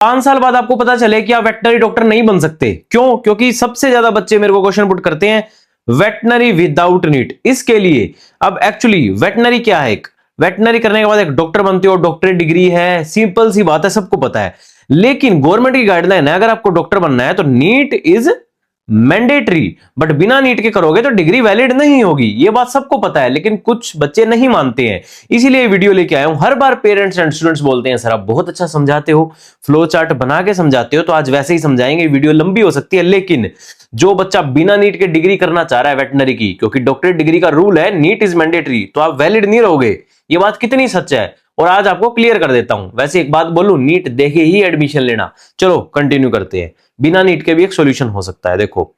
5 साल बाद आपको पता चले कि आप वेटनरी डॉक्टर नहीं बन सकते। क्यों? क्योंकि सबसे ज्यादा बच्चे मेरे को क्वेश्चन पुट करते हैं वेटनरी विदाउट नीट। इसके लिए अब एक्चुअली वेटनरी क्या है, वेटनरी करने के बाद एक डॉक्टर बनते हो, डॉक्टरेट डिग्री है, सिंपल सी बात है, सबको पता है। लेकिन गवर्नमेंट की गाइडलाइन है, अगर आपको डॉक्टर बनना है तो नीट इज मैंडेटरी, बट बिना नीट के करोगे तो डिग्री वैलिड नहीं होगी। ये बात सबको पता है, लेकिन कुछ बच्चे नहीं मानते हैं, इसीलिए वीडियो लेके आया हूं। हर बार पेरेंट्स एंड स्टूडेंट्स बोलते हैं सर आप बहुत अच्छा समझाते हो, फ्लो चार्ट बना के समझाते हो, तो आज वैसे ही समझाएंगे। वीडियो लंबी हो सकती है, लेकिन जो बच्चा बिना नीट के डिग्री करना चाह रहा है वेटनरी की, क्योंकि डॉक्टरेट डिग्री का रूल है नीट इज मैंडेटरी, तो आप वैलिड नहीं रहोगे। ये बात कितनी सच है, और आज आपको क्लियर कर देता हूं। वैसे एक बात बोलूं, नीट देखे ही एडमिशन लेना। चलो कंटिन्यू करते हैं, बिना नीट के भी एक सॉल्यूशन हो सकता है। देखो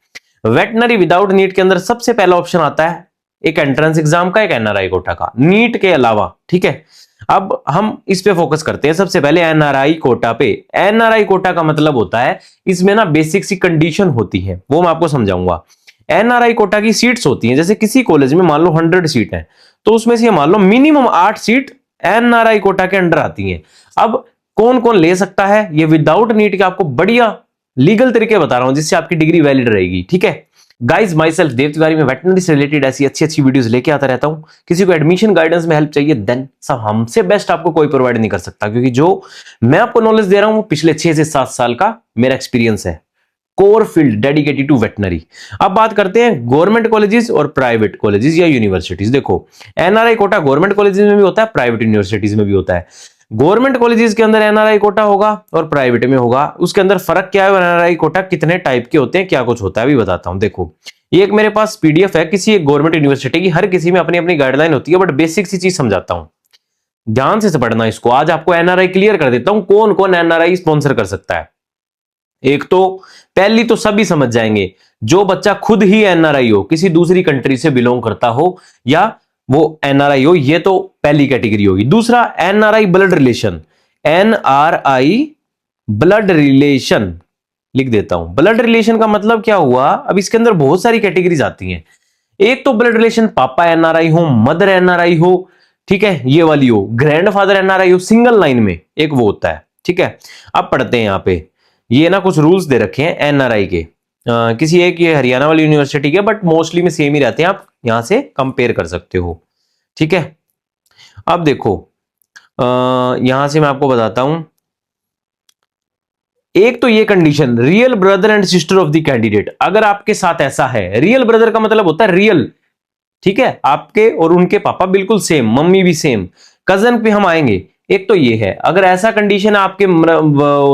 वेटनरी विदाउट नीट के अंदर सबसे पहला ऑप्शन आता है एक एंट्रेंस एग्जाम का, एक एनआरआई कोटा का, नीट के अलावा। ठीक है, अब हम इस पे फोकस करते हैं सबसे पहले एनआरआई कोटा पे। एनआरआई कोटा का मतलब होता है इसमें ना बेसिक सी कंडीशन होती है, वो मैं आपको समझाऊंगा। एनआरआई कोटा की सीट्स होती हैं, जैसे किसी कॉलेज में मान लो 100 सीट है, तो उसमें से मान लो मिनिमम 8 सीट एनआरआई कोटा के अंडर आती हैं। अब कौन कौन ले सकता है, ये विदाउट नीट के आपको बढ़िया लीगल तरीके बता रहा हूं, जिससे आपकी डिग्री वैलिड रहेगी। ठीक है गाइज, माई सेल्फ देव तिवारी में वेटनरी से रिलेटेड ऐसी अच्छी अच्छी वीडियोस लेके आता रहता हूं। किसी को एडमिशन गाइडेंस में हेल्प चाहिए, देन सब हमसे बेस्ट आपको कोई प्रोवाइड नहीं कर सकता, क्योंकि जो मैं आपको नॉलेज दे रहा हूं वो पिछले 6 से 7 साल का मेरा एक्सपीरियंस है, core field dedicated to veterinary. अब बात करते हैं गवर्नमेंट कॉलेजेस और प्राइवेट कॉलेजेस या यूनिवर्सिटीज। देखो एनआरआई कोटा गवर्नमेंट कॉलेजेस में भी होता है, प्राइवेट यूनिवर्सिटीज में भी होता है। गवर्नमेंट कॉलेजेस के अंदर एनआरआई कोटा होगा और प्राइवेट में होगा। उसके अंदर फर्क क्या है, एनआरआई कोटा कितने टाइप के होते हैं, क्या कुछ होता है अभी बताता हूं। देखो ये एक मेरे पास पीडीएफ है किसी एक गवर्नमेंट यूनिवर्सिटी की, हर किसी में अपनी अपनी गाइडलाइन होती है, बट बेसिक सी चीज समझाता हूं, ध्यान से पढ़ना इसको। आज आपको एनआरआई क्लियर कर देता हूं कौन कौन एनआरआई स्पॉन्सर कर सकता है। एक तो पहली तो सभी समझ जाएंगे, जो बच्चा खुद ही एनआरआई हो, किसी दूसरी कंट्री से बिलोंग करता हो या वो एनआरआई हो, ये तो पहली कैटेगरी होगी। दूसरा NRI blood relation, NRI blood relation लिख देता हूं। ब्लड रिलेशन का मतलब क्या हुआ, अब इसके अंदर बहुत सारी कैटेगरीज आती हैं। एक तो ब्लड रिलेशन पापा एनआरआई हो, मदर एनआरआई हो, ठीक है ये वाली हो, ग्रैंडफादर एनआरआई हो, सिंगल लाइन में एक वो होता है। ठीक है, अब पढ़ते हैं यहां पे, ये ना कुछ रूल्स दे रखे हैं एनआरआई के, किसी एक ये हरियाणा वाली यूनिवर्सिटी के, बट मोस्टली में सेम ही रहते हैं, आप यहां से कंपेयर कर सकते हो। ठीक है, अब देखो यहां से मैं आपको बताता हूं, एक तो ये condition real brother and sister of the candidate. अगर आपके साथ ऐसा है, रियल ब्रदर का मतलब होता है रियल, ठीक है, आपके और उनके पापा बिल्कुल सेम, मम्मी भी सेम, कजन पे हम आएंगे। एक तो ये है, अगर ऐसा कंडीशन है आपके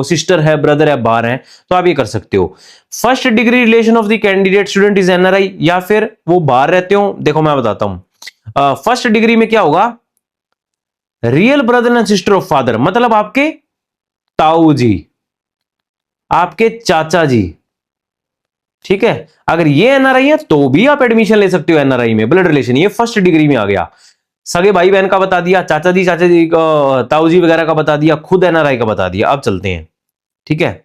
सिस्टर है, ब्रदर है, बाहर है, तो आप ये कर सकते हो। First degree relation of the candidate student is NRI, या फिर वो बाहर रहते हो। देखो मैं बताता हूं, फर्स्ट डिग्री में क्या होगा, real brother and sister of father, मतलब आपके ताऊ जी, आपके चाचा जी। ठीक है, अगर ये एनआरआई है तो भी आप एडमिशन ले सकते हो एनआरआई में। ब्लड रिलेशन ये फर्स्ट डिग्री में आ गया, सगे भाई बहन का बता दिया, चाचा जी ताऊ जी वगैरह का बता दिया, खुद एनआरआई का बता दिया। अब चलते हैं, ठीक है,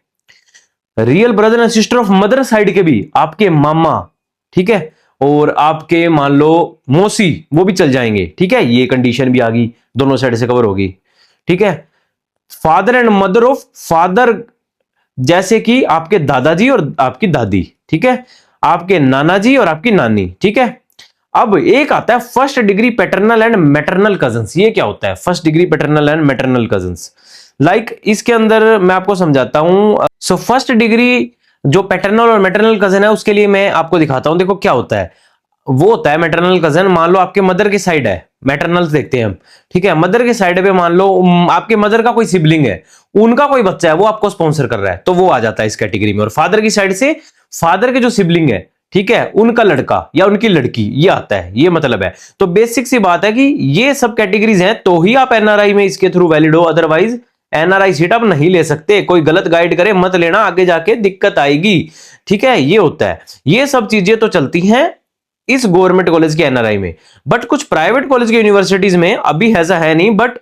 real brother and sister of mother side के भी, आपके मामा, ठीक है, और आपके मान लो मौसी, वो भी चल जाएंगे। ठीक है, ये कंडीशन भी आ गई, दोनों साइड से कवर होगी। ठीक है, father and mother of father, जैसे कि आपके दादाजी और आपकी दादी, ठीक है, आपके नाना जी और आपकी नानी। ठीक है, अब एक आता है first degree paternal and maternal cousins. ये क्या होता है first degree paternal and maternal cousins? Like इसके अंदर मैं आपको समझाता हूं। सो फर्स्ट डिग्री जो पैटर्नल और मैटरनल कजन है, उसके लिए मैं आपको दिखाता हूं। देखो क्या होता है, वो होता है मैटरनल कजन, मान लो आपके मदर की साइड है, मैटरनल देखते हैं हम। ठीक है, मदर के साइड पे मान लो आपके मदर का कोई सिबलिंग है, उनका कोई बच्चा है, वो आपको स्पॉन्सर कर रहा है, तो वो आ जाता है इस कैटेगरी में। और फादर की साइड से फादर के जो सिबलिंग है, ठीक है, उनका लड़का या उनकी लड़की, ये आता है, ये मतलब है। तो बेसिक सी बात है कि ये सब कैटेगरीज हैं तो ही आप एनआरआई में इसके थ्रू वैलिड हो, अदरवाइज एनआरआई सीट आप नहीं ले सकते। कोई गलत गाइड करे मत लेना, आगे जाके दिक्कत आएगी। ठीक है, ये होता है, ये सब चीजें तो चलती हैं इस गवर्नमेंट कॉलेज के एनआरआई में। बट कुछ प्राइवेट कॉलेज के यूनिवर्सिटीज में अभी ऐसा है नहीं, बट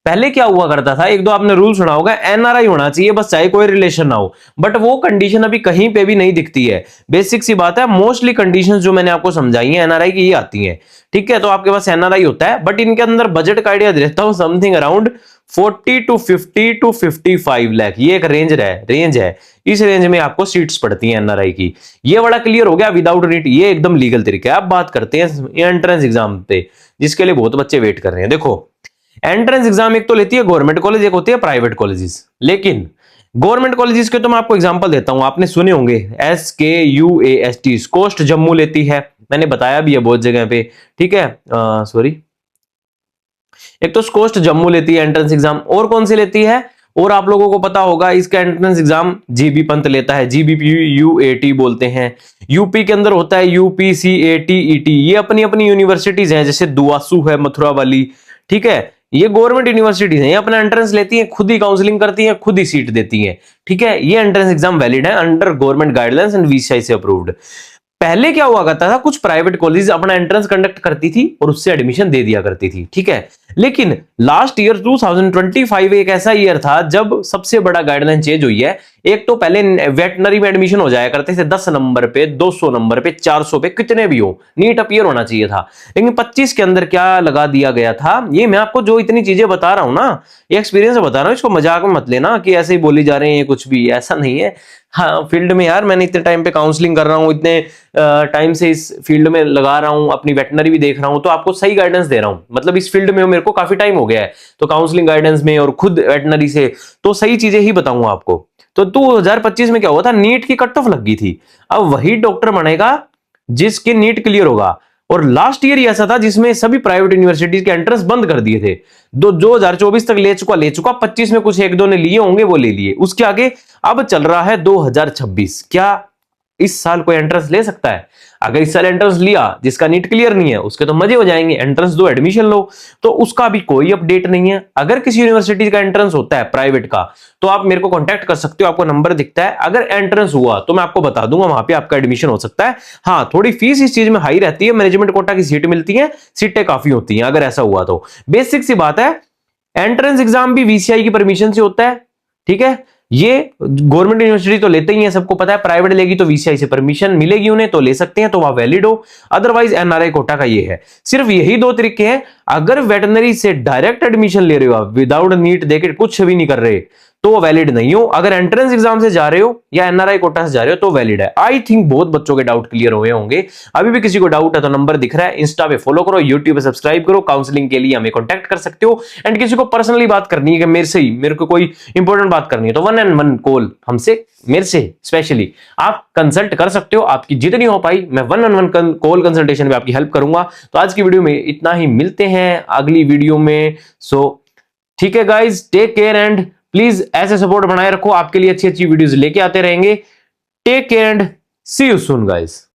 पहले क्या हुआ करता था, एक दो आपने रूल सुना होगा, एनआरआई होना चाहिए बस, चाहे कोई रिलेशन ना हो। बट वो कंडीशन अभी कहीं पे भी नहीं दिखती है। बेसिक सी बात है, मोस्टली कंडीशंस जो मैंने आपको समझाई है एनआरआई की, ये आती हैं। ठीक है, तो आपके पास एनआरआई होता है, बट इनके अंदर बजट का आइडिया रहता हूं something around 40 to 50 to 55 lakh, ये एक रेंज है। इस रेंज में आपको सीट्स पड़ती हैं एनआरआई की। ये बड़ा क्लियर हो गया विदाउट नीट, ये एकदम लीगल तरीका है। अब बात करते हैं एंट्रेंस एग्जाम पे, जिसके लिए बहुत बच्चे वेट कर रहे हैं। देखो एंट्रेंस एग्जाम एक तो लेती है गवर्नमेंट कॉलेज, एक होती है प्राइवेट कॉलेजेस। लेकिन गवर्नमेंट कॉलेजेस के तो मैं आपको एग्जांपल देता हूं, आपने सुने होंगे SKUAST, कोस्ट जम्मू लेती है, मैंने बताया भी है बहुत जगह पे, ठीक है। सॉरी, एक तो कोस्ट जम्मू लेती है एंट्रेंस एग्जाम, और कौन सी लेती है, और आप लोगों को पता होगा इसका एंट्रेंस एग्जाम जीबी पंत लेता है, GBPUAT बोलते हैं। यूपी के अंदर होता है UPCAT-ET, ये अपनी अपनी यूनिवर्सिटीज हैं, जैसे दुआसू है मथुरा वाली, ठीक है। ये गवर्नमेंट यूनिवर्सिटीज हैं, ये अपना एंट्रेंस लेती हैं, खुद ही काउंसलिंग करती हैं, खुद ही सीट देती हैं, ठीक है। ये एंट्रेंस एग्जाम वैलिड है under government guidelines and VCI से अप्रूव्ड। पहले क्या हुआ करता था, कुछ प्राइवेट कॉलेज अपना एंट्रेंस कंडक्ट करती थी और उससे एडमिशन दे दिया करती थी, ठीक है। लेकिन लास्ट ईयर 2025 एक ऐसा ईयर था जब सबसे बड़ा गाइडलाइन चेंज हुई है। एक तो पहले वेटनरी में एडमिशन हो जाया करते थे 10 नंबर पे, 200 नंबर पे, 400 पे, कितने भी हो, नीट अपीयर होना चाहिए था। लेकिन 25 के अंदर क्या लगा दिया गया था, ये मैं आपको जो इतनी चीजें बता रहा हूं ना, ये एक्सपीरियंस बता रहा हूं, इसको मजाक में मत लेना कि ऐसे ही बोली जा रहे हैं, कुछ भी ऐसा नहीं है। हाँ, फील्ड में यार मैंने इतने टाइम पे काउंसलिंग कर रहा हूँ, इतने टाइम से इस फील्ड में लगा रहा हूँ, अपनी वेटनरी भी देख रहा हूँ, तो आपको सही गाइडेंस दे रहा हूँ। मतलब इस फील्ड में मेरे को काफी टाइम हो गया है, तो काउंसलिंग गाइडेंस में और खुद वेटनरी से तो सही चीजें ही बताऊंगा आपको। तो 2025 में क्या हुआ था, नीट की कट ऑफ लग गई थी। अब वही डॉक्टर बनेगा जिसके नीट क्लियर होगा। और लास्ट ईयर ही ऐसा था जिसमें सभी प्राइवेट यूनिवर्सिटीज के एंट्रेंस बंद कर दिए थे। 2024 तक ले चुका, 25 में कुछ एक दो ने लिए होंगे, वो ले लिए, उसके आगे अब चल रहा है 2026। क्या इस साल कोई एंट्रेंस ले सकता है? अगर इस साल एंट्रेंस लिया जिसका नीट क्लियर नहीं है, उसके तो मजे हो जाएंगे, एंट्रेंस दो, एडमिशन लो। तो उसका भी कोई अपडेट नहीं है। अगर किसी यूनिवर्सिटी का एंट्रेंस होता है प्राइवेट का, तो आप मेरे को कांटेक्ट कर सकते हो, आपको नंबर दिखता है। अगर एंट्रेंस हुआ तो मैं आपको बता दूंगा, वहां पे आपका एडमिशन हो सकता है। हाँ, थोड़ी फीस इस चीज में हाई रहती है, मैनेजमेंट कोटा की सीट मिलती है, सीटें काफी होती हैं अगर ऐसा हुआ तो। बेसिक सी बात है, एंट्रेंस एग्जाम भी VCI की परमिशन से होता है, ठीक है। ये गवर्नमेंट यूनिवर्सिटी तो लेते ही है, सबको पता है। प्राइवेट लेगी तो VCI से परमिशन मिलेगी उन्हें, तो ले सकते हैं, तो वह वैलिड हो। अदरवाइज NRI कोटा का ये है। सिर्फ यही दो तरीके हैं। अगर वेटनरी से डायरेक्ट एडमिशन ले रहे हो आप, विदाउट नीट देके कुछ भी नहीं कर रहे, तो वो वैलिड नहीं हो। अगर एंट्रेंस एग्जाम से जा रहे हो या NRI कोटा से जा रहे हो तो वैलिड है। आई थिंक बहुत बच्चों के डाउट क्लियर हुए होंगे। अभी भी किसी को डाउट है तो नंबर दिख रहा है, इंस्टा पे फॉलो करो, यूट्यूब पे सब्सक्राइब करो। काउंसलिंग के लिए हमें कॉन्टैक्ट कर सकते हो। एंड किसी को पर्सनली बात करनी है कि मेरे को कोई इंपॉर्टेंट बात करनी है, तो 1-on-1 कॉल हमसे, मेरे से स्पेशली आप कंसल्ट कर सकते हो। आपकी जितनी हो पाई मैं 1-on-1 कॉल कंसल्टेशन में आपकी हेल्प करूंगा। तो आज की वीडियो में इतना ही, मिलते हैं अगली वीडियो में। सो ठीक है guys, take care and please ऐसे सपोर्ट बनाए रखो, आपके लिए अच्छी अच्छी वीडियोस लेके आते रहेंगे। Take care and see you soon guys.